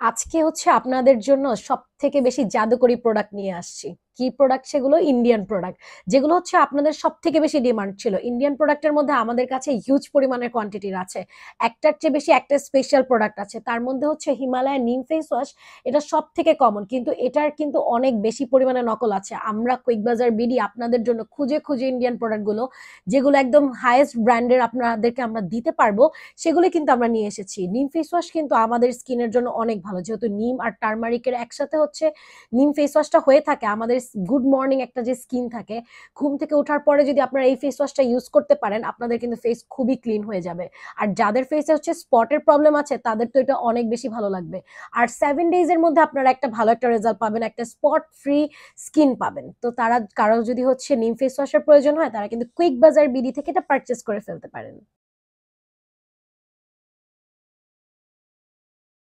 আজকে হচ্ছে আপনাদের জন্য সবথেকে বেশি জাদুকরি প্রোডাক্ট নিয়ে আসছি। কি প্রোডাক্ট? সেগুলো ইন্ডিয়ান প্রোডাক্ট, যেগুলো হচ্ছে আপনাদের সবথেকে বেশি ডিমান্ড ছিল। ইন্ডিয়ান প্রোডাক্টের মধ্যে আমাদের কাছে হিউজ পরিমাণের কোয়ান্টিটির আছে। একটার চেয়ে বেশি একটা স্পেশাল প্রোডাক্ট আছে। তার মধ্যে হচ্ছে হিমালয় নিম ফেস ওয়াশ। এটা সবথেকে কমন, কিন্তু এটার কিন্তু অনেক বেশি পরিমাণে নকল আছে। আমরা কুইক বাজার বিডি আপনাদের জন্য খুঁজে খুঁজে ইন্ডিয়ান প্রোডাক্ট গুলো, যেগুলো একদম হাইয়েস্ট ব্র্যান্ডের আপনাদেরকে আমরা দিতে পারবো, সেগুলো কিন্তু আমরা নিয়ে এসেছি। নিম ফেস ওয়াশ কিন্তু আমাদের স্কিনের জন্য অনেক ভালো, যেহেতু নিম আর টার্মারিকের একসাথে হচ্ছে নিম ফেস ওয়াশটা হয়ে থাকে। আমাদের গুড মর্নিং একটা যে স্কিন থাকে, ঘুম থেকে ওঠার পরে যদি আপনারা এই ফেস ওয়াশটা ইউজ করতে পারেন, আপনাদের কিন্তু ফেস খুবই ক্লিন হয়ে যাবে। আর যাদের ফেসে হচ্ছে স্পটের প্রবলেম আছে, তাদের তো এটা অনেক বেশি ভালো লাগবে। আর 7 ডেজ এর মধ্যে আপনারা একটা ভালো একটা রেজাল্ট পাবেন, একটা স্পট ফ্রি স্কিন পাবেন। তো তারা কারো যদি হচ্ছে নিম ফেস ওয়াশের প্রয়োজন হয়, তারা কিন্তু কুইক বাজার বিডি থেকে এটা পারচেস করে ফেলতে পারেন।